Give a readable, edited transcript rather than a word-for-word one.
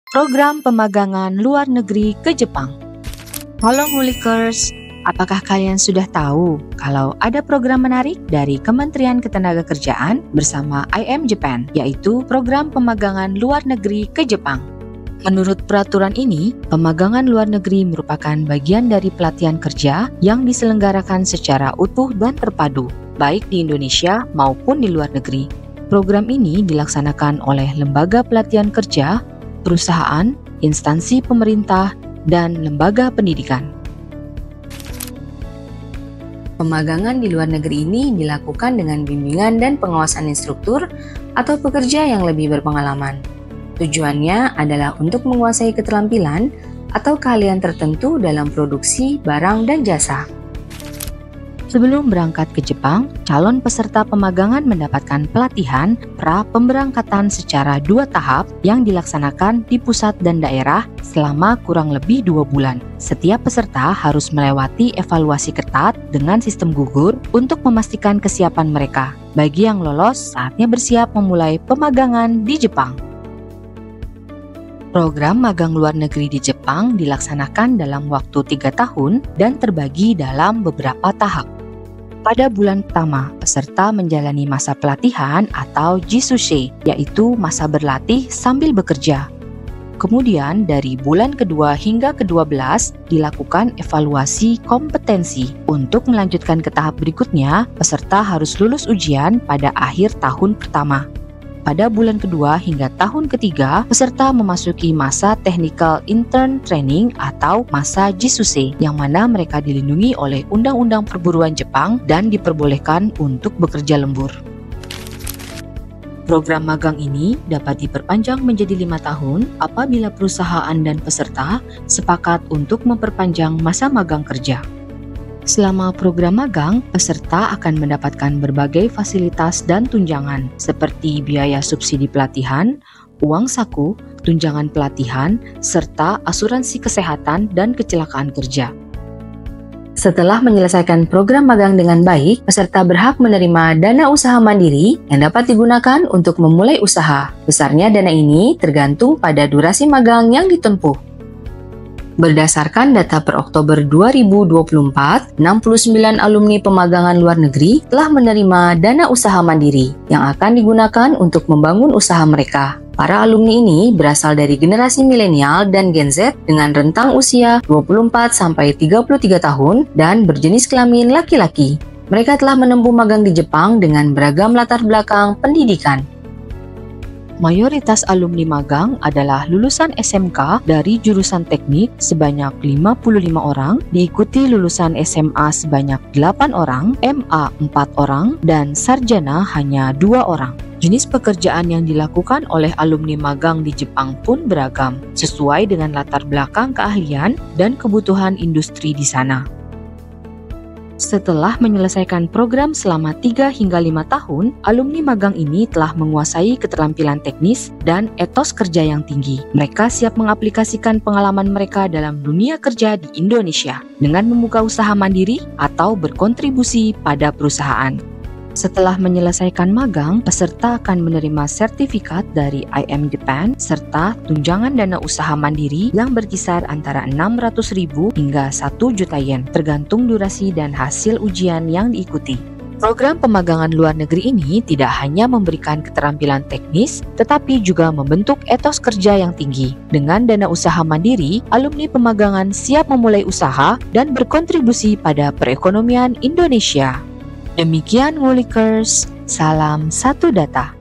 Program pemagangan luar negeri ke Jepang. Halo Ngulikers, apakah kalian sudah tahu kalau ada program menarik dari Kementerian Ketenagakerjaan bersama IM Japan, yaitu program pemagangan luar negeri ke Jepang? Menurut peraturan ini, pemagangan luar negeri merupakan bagian dari pelatihan kerja yang diselenggarakan secara utuh dan terpadu, baik di Indonesia maupun di luar negeri. Program ini dilaksanakan oleh lembaga pelatihan kerja, perusahaan, instansi pemerintah, dan lembaga pendidikan. Pemagangan di luar negeri ini dilakukan dengan bimbingan dan pengawasan instruktur atau pekerja yang lebih berpengalaman. Tujuannya adalah untuk menguasai keterampilan atau keahlian tertentu dalam produksi barang dan jasa. Sebelum berangkat ke Jepang, calon peserta pemagangan mendapatkan pelatihan pra-pemberangkatan secara 2 tahap yang dilaksanakan di pusat dan daerah selama kurang lebih 2 bulan. Setiap peserta harus melewati evaluasi ketat dengan sistem gugur untuk memastikan kesiapan mereka. Bagi yang lolos, saatnya bersiap memulai pemagangan di Jepang. Program magang luar negeri di Jepang dilaksanakan dalam waktu 3 tahun dan terbagi dalam beberapa tahap. Pada bulan pertama, peserta menjalani masa pelatihan atau jisushi, yaitu masa berlatih sambil bekerja. Kemudian dari bulan kedua hingga ke-12 dilakukan evaluasi kompetensi. Untuk melanjutkan ke tahap berikutnya, peserta harus lulus ujian pada akhir tahun pertama. Pada bulan kedua hingga tahun ketiga, peserta memasuki masa Technical Intern Training atau masa jisushi, yang mana mereka dilindungi oleh Undang-Undang Perburuan Jepang dan diperbolehkan untuk bekerja lembur. Program magang ini dapat diperpanjang menjadi 5 tahun apabila perusahaan dan peserta sepakat untuk memperpanjang masa magang kerja. Selama program magang, peserta akan mendapatkan berbagai fasilitas dan tunjangan seperti biaya subsidi pelatihan, uang saku, tunjangan pelatihan, serta asuransi kesehatan dan kecelakaan kerja. Setelah menyelesaikan program magang dengan baik, peserta berhak menerima dana usaha mandiri yang dapat digunakan untuk memulai usaha. Besarnya dana ini tergantung pada durasi magang yang ditempuh. Berdasarkan data per Oktober 2024, 69 alumni pemagangan luar negeri telah menerima dana usaha mandiri yang akan digunakan untuk membangun usaha mereka. Para alumni ini berasal dari generasi milenial dan Gen Z dengan rentang usia 24-33 tahun dan berjenis kelamin laki-laki. Mereka telah menempuh magang di Jepang dengan beragam latar belakang pendidikan. Mayoritas alumni magang adalah lulusan SMK dari jurusan teknik sebanyak 55 orang, diikuti lulusan SMA sebanyak 8 orang, MA 4 orang, dan sarjana hanya 2 orang. Jenis pekerjaan yang dilakukan oleh alumni magang di Jepang pun beragam, sesuai dengan latar belakang keahlian dan kebutuhan industri di sana. Setelah menyelesaikan program selama 3 hingga 5 tahun, alumni magang ini telah menguasai keterampilan teknis dan etos kerja yang tinggi. Mereka siap mengaplikasikan pengalaman mereka dalam dunia kerja di Indonesia dengan membuka usaha mandiri atau berkontribusi pada perusahaan. Setelah menyelesaikan magang, peserta akan menerima sertifikat dari IM Japan serta tunjangan dana usaha mandiri yang berkisar antara 600.000 hingga 1 juta yen, tergantung durasi dan hasil ujian yang diikuti. Program pemagangan luar negeri ini tidak hanya memberikan keterampilan teknis, tetapi juga membentuk etos kerja yang tinggi. Dengan dana usaha mandiri, alumni pemagangan siap memulai usaha dan berkontribusi pada perekonomian Indonesia. Demikian Ngulikers, salam satu data.